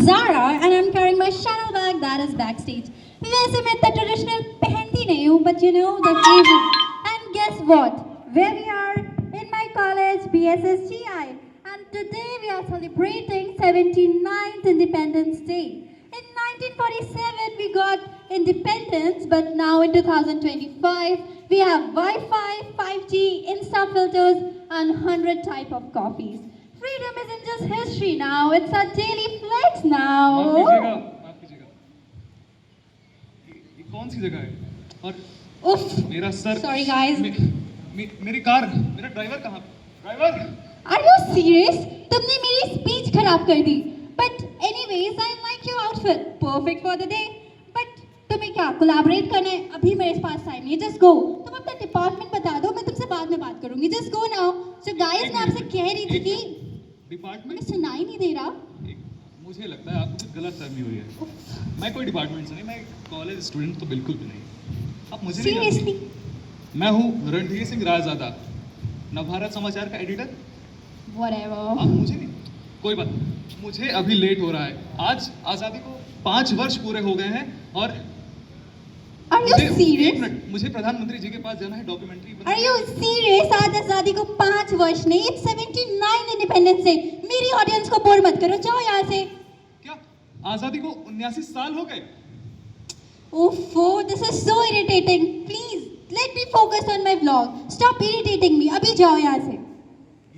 Zara and I'm carrying my Chanel bag that is backstage. वैसे मैं इतना traditional पहनती नहीं हूँ, but you know the occasion. And guess what? Where we are in my college, BSSGI, and today we are celebrating 79th Independence Day. In 1947 we got independence, but now in 2025 we have Wi-Fi, 5G, Insta filters, and 100 type of coffees. Freedom isn't just history now; it's our daily flex now. माफ कीजिएगा। ये कौन सी जगह है? और Oof! मेरा sir. Sorry guys. मेरी car, मेरा ड्राइवर कहाँ? ड्राइवर? Are you serious? तुमने मेरी स्पीच खराब कर दी. But anyways, I like your outfit. Perfect for the day. But तुम्हें क्या कोलैबोरेट करना है? अभी मेरे पास टाइम नहीं है. Just go. तुम अपना डिपार्टमेंट बता दो. मैं तुमसे बाद में बात करूंगी. Just go now. So guys, मैं आपसे कह रही थी कि डिपार्टमेंट? मुझे सुनाई नहीं दे रहा. मुझे लगता है आपको कुछ गलत फहमी हुई है। मैं कोई डिपार्टमेंट से नहीं, मैं कॉलेज स्टूडेंट तो बिल्कुल भी नहीं। आप मुझे नहीं जानते। Seriously? मैं हूँ रणधीर सिंह रायजादा, नवभारत समाचार का एडिटर। Whatever. आप मुझे नहीं, कोई बात नहीं। मुझे अभी लेट हो रहा है। आज आज़ादी को 5 वर्ष पूरे हो गए हैं और Are you एक serious? मिनट, मुझे प्रधानमंत्री जी के पास जाना है डॉक्यूमेंट्री Are you serious? आज आजादी को 5 वर्ष नहीं, it's 79 इंडिपेंडेंस डे. मेरी ऑडियंस को बोर मत करो, जाओ यहाँ से. क्या आज़ादी को 79 साल हो गए? ओफो, this is so irritating. Please, let me focus on my vlog. Stop irritating me. अभी जाओ यहाँ से.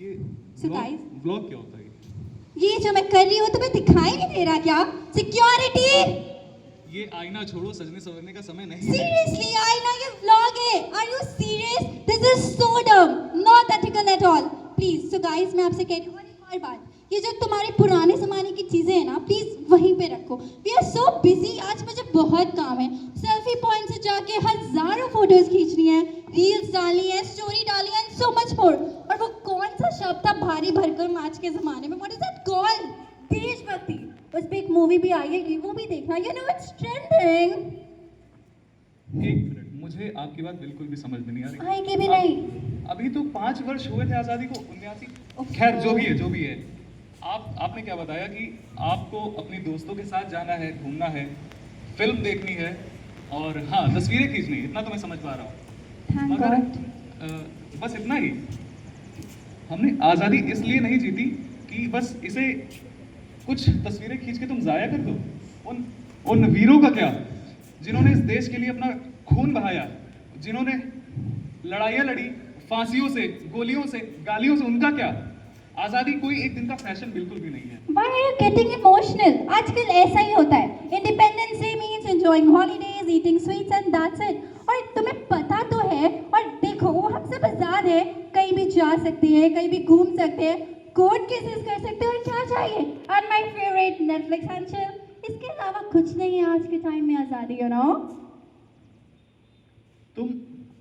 ये So guys, व्लॉग क्या होता है? ये जो मैं कर रही हूँ तुम्हें दिखाई नहीं दे रहा क्या? Security. ये आईना छोड़ो, सजने संवरने का समय नहीं है। Seriously, आईना ये vlog है. Are you serious? This is so dumb. Not ethical at all. Please, so guys, मैं आपसे कह रही हूँ और एक और बात. ये जो तुम्हारे पुराने ज़माने की चीज़ें हैं ना, प्लीज़ वहीं पे रखो. We are so busy. आज मुझे बहुत काम है. सेल्फी पॉइंट से जाके हज़ारों फोटोज खींचनी है, रील्स डालनी है, स्टोरी डालनी है, and so much more. और वो कौन सा शब्द था भारी भरकम आज के ज़माने में? What is that called? देशभक्ति. उस पे एक मूवी भी आई है, वो भी देखना. You know it's trending. एक मिनट, मुझे आपकी बात बिल्कुल भी समझ में नहीं आ रही। आएगी भी नहीं. अभी तो 5 वर्ष हुए थे आज़ादी को, 79। खैर जो भी है। आपने क्या बताया कि आपको अपने दोस्तों के साथ जाना है, घूमना है, फिल्म देखनी है और हाँ, तस्वीरें खींचनी है। इतना तो मैं समझ पा रहा हूँ। Thank मगर God. बस इतना ही। हमने आज़ादी इसलिए नहीं जीती कि बस इसे कुछ तस्वीरें खींच के तुम जाया कर दो। उन वीरों का क्या, जिन्होंने इस देश के लिए अपना खून बहाया, जिन्होंने लड़ाइयाँ लड़ी, फांसियों से, गोलियों से, गालियों से, उनका क्या? आज़ादी कोई एक दिन का फैशन बिल्कुल भी नहीं है। Why are you getting emotional? आजकल ऐसा ही होता है. Independence Day means enjoying holidays, eating sweets and that's it. और तुम्हें पता तो है, और देखो वो हमसे आजाद है, कहीं भी जा सकते हैं, कहीं भी घूम सकते हैं, कोर्ट केसेस कर सकते हैं, और क्या चाहिए? And my favorite Netflix and chill. इसके अलावा कुछ नहीं है आज के टाइम में आज़ादी, you know? तुम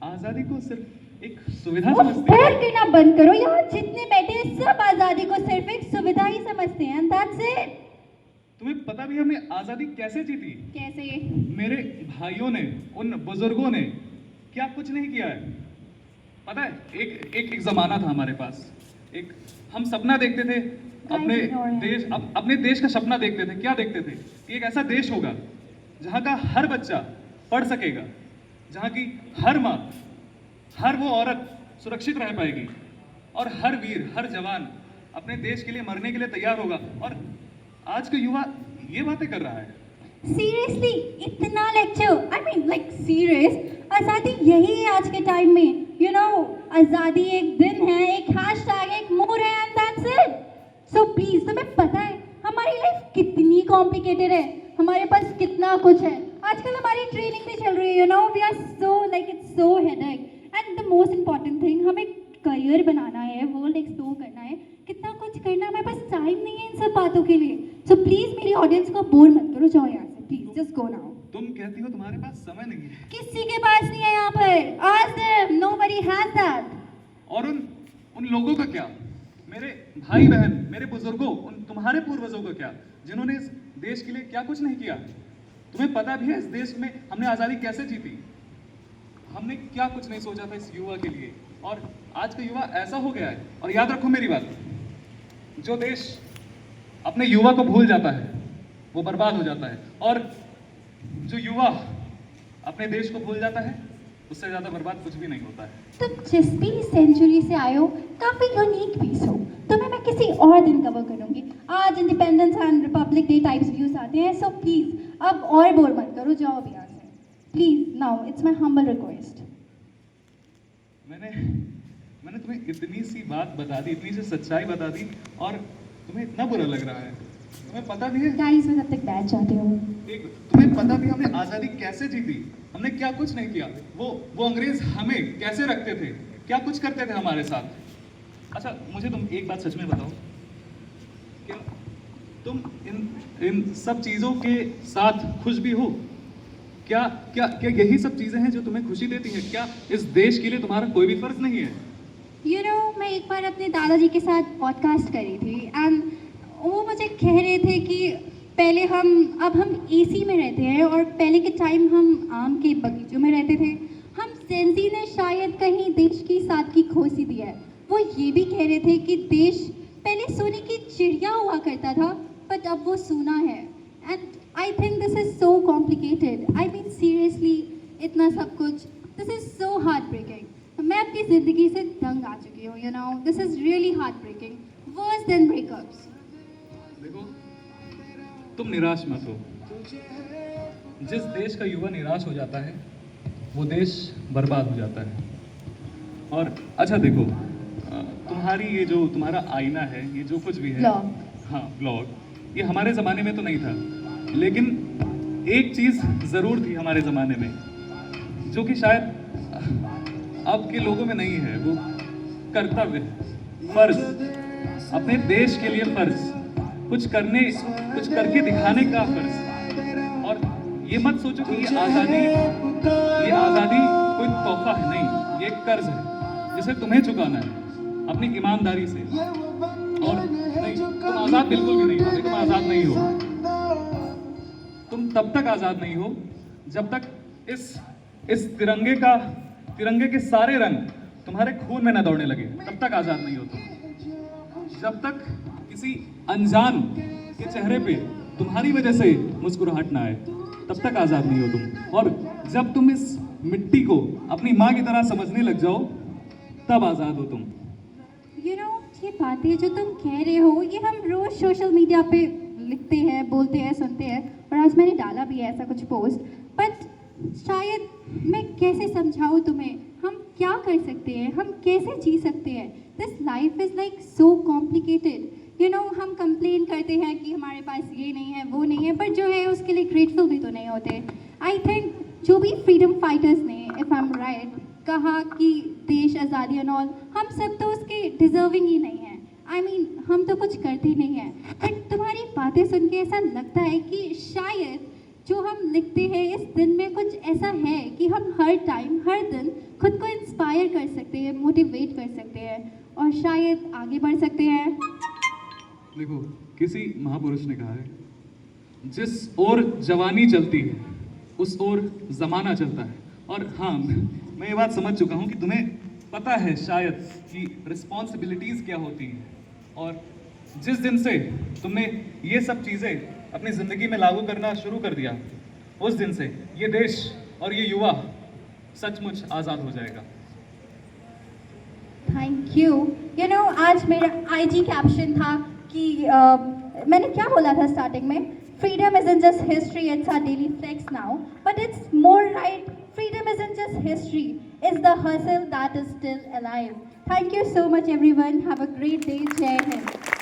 आज़ादी को सिर्फ एक सुविधा वो समझते हो। बोल देना बंद करो. यहाँ जितने बैठे हैं सब आज़ादी को सिर्फ एक सुविधा ही समझते हैं. And that's it. तुम्हें पता भी है हमने आज़ादी कैसे जीती? कैसे? मेरे भाइयों ने, उन बुजुर्गों ने क्या कुछ नहीं किया है? पता है, एक जमाना था हमारे पास, एक हम सपना देखते थे अपने देश का सपना देखते थे। क्या देखते थे? कि एक ऐसा देश होगा जहाँ का हर बच्चा पढ़ सकेगा, जहाँ की हर माँ, हर वो औरत सुरक्षित रह पाएगी और हर वीर, हर जवान अपने देश के लिए मरने के लिए तैयार होगा। और आज का युवा ये बातें कर रहा है। Seriously, इतना lecture? I mean, like serious? आज़ादी यही है आज के टाइम में. You know, आज़ादी एक दिन है, एक हैशटैग, एक मोर है, and that's it. So please, तुम्हें पता है हमारी लाइफ कितनी कॉम्प्लिकेटेड है, हमारे पास कितना कुछ है. आजकल हमारी ट्रेनिंग भी चल रही है. You know, we are so like it's so headache. And the most important thing, हमें करियर बनाना है, वर्ल्ड एक्सप्लोर करना है, कितना कुछ करना है. हमारे पास टाइम नहीं है इन सब बातों के लिए. सो प्लीज मेरी ऑडियंस को बोर मत करो, जाओ यहाँ से. Please just go now. तुम कहती हो तुम्हारे पास समय नहीं है। किसी के पास नहीं है यहाँ पर. Ask them, nobody has that. और उन लोगों का क्या? मेरे भाई बहन, मेरे बुजुर्गों, उन तुम्हारे पूर्वजों का क्या, जिन्होंने इस देश के लिए क्या कुछ नहीं किया? तुम्हें पता भी है इस देश में हमने आज़ादी कैसे जीती? हमने क्या कुछ नहीं सोचा था इस युवा के लिए, और आज का युवा ऐसा हो गया है। और याद रखो मेरी बात, जो देश अपने युवा को भूल जाता है, वो बर्बाद हो जाता है। और जो युवा अपने देश को भूल जाता है, उससे ज़्यादा बर्बाद कुछ भी नहीं होता है। तुम जिस भी सेंचुरी से आए हो, काफी यूनिक पीस हो। तुम्हें मैं किसी और दिन कवर करूंगी। आज independence and Republic day types views आते हैं, सो प्लीज अब और बोर मत करो, जाओ अभी यहाँ से please. Now it's my humble request. मैंने तुम्हें इतनी सी बात बता दी, इतनी सी सच्चाई बता दी, और तुम्हें इतना बुरा लग रहा है। तुम्हें पता भी है गाइस, मैं तब तक बैठ जाती हूँ। तुम्हें पता भी हमने आज़ादी कैसे जीती? हमने क्या कुछ नहीं किया। वो अंग्रेज हमें कैसे रखते थे, क्या कुछ करते थे हमारे साथ। अच्छा, मुझे तुम एक बात सच में बताओ, क्या तुम इन सब चीज़ों के साथ खुश भी हो? क्या क्या क्या यही सब चीज़ें हैं जो तुम्हें खुशी देती हैं? क्या इस देश के लिए तुम्हारा कोई भी फर्ज नहीं है? मैं एक बार अपने दादाजी के साथ पॉडकास्ट करी थी, एंड वो मुझे कह रहे थे कि अब हम एसी में रहते हैं और पहले के टाइम हम आम के बगीचों में रहते थे। हम सेंसी ने शायद कहीं देश की सादगी खो सी दी है। वो ये भी कह रहे थे कि देश पहले सोने की चिड़िया हुआ करता था, बट अब वो सूना है। And I think this is so complicated. I mean seriously, इतना सब कुछ, this is so heart breaking. मैं अपनी ज़िंदगी से तंग आ चुकी हूँ। This is really heart breaking, worse than breakups. देखो, तुम निराश मत हो। जिस देश का युवा निराश हो जाता है, वो देश बर्बाद हो जाता है। और अच्छा देखो, तुम्हारा आईना है, ये जो कुछ भी है, ब्लॉग। हाँ ब्लॉग, ये हमारे ज़माने में तो नहीं था, लेकिन एक चीज़ ज़रूर थी हमारे ज़माने में, जो कि शायद अब के लोगों में नहीं है। वो कर्तव्य, फर्ज, अपने देश के लिए फर्ज, कुछ करके दिखाने का फर्ज। और ये मत सोचो कि ये आज़ादी कोई तोहफा है, नहीं, ये एक कर्ज है जिसे तुम्हें चुकाना है अपनी ईमानदारी से। और नहीं, तुम आज़ाद बिल्कुल भी नहीं हो। तुम आज़ाद नहीं हो। तुम तब तक आज़ाद नहीं हो जब तक इस तिरंगे के सारे रंग तुम्हारे खून में न दौड़ने लगे, तब तक आज़ाद नहीं हो तुम। जब तक किसी अनजान के चेहरे पे तुम्हारी वजह से मुस्कुराहट ना आए, तब तक आज़ाद नहीं हो तुम। और जब तुम इस मिट्टी को अपनी माँ की तरह समझने लग जाओ, तब आज़ाद हो तुम। ये बातें जो तुम कह रहे हो, ये हम रोज सोशल मीडिया पे लिखते हैं, बोलते हैं, सुनते हैं, और आज मैंने डाला भी है ऐसा कुछ पोस्ट। बट शायद मैं कैसे समझाऊँ तुम्हें, हम क्या कर सकते हैं, हम कैसे जी सकते हैं। This life is like so complicated. हम कंप्लेन करते हैं कि हमारे पास ये नहीं है, वो नहीं है, बट जो है उसके लिए ग्रेटफुल भी तो नहीं होते। आई थिंक जो भी फ्रीडम फाइटर्स ने, इफ़ आई एम राइट, कहा कि देश आज़ादी एंड ऑल, हम सब तो उसके डिजर्विंग ही नहीं हैं। आई मीन, हम तो कुछ करते ही नहीं हैं। बट तुम्हारी बातें सुन के ऐसा लगता है कि शायद जो हम लिखते हैं इस दिन में कुछ ऐसा है कि हम हर टाइम, हर दिन खुद को इंस्पायर कर सकते हैं, मोटिवेट कर सकते हैं, और शायद आगे बढ़ सकते हैं। देखो, किसी महापुरुष ने कहा है, जिस ओर जवानी चलती है उस ओर जमाना चलता है। और हाँ, मैं ये बात समझ चुका हूँ कि तुम्हें पता है शायद कि रिस्पॉन्सिबिलिटीज़ क्या होती हैं। और जिस दिन से तुमने ये सब चीज़ें अपनी ज़िंदगी में लागू करना शुरू कर दिया, उस दिन से ये देश और ये युवा सचमुच आज़ाद हो जाएगा। Thank you. आज मेरा IG कैप्शन था कि मैंने क्या बोला था स्टार्टिंग में, freedom isn't just history, it's our daily flex now, but it's more right. Freedom isn't just history, it's the hustle that is still alive. Thank you so much everyone. Have a great day. Jai Hind.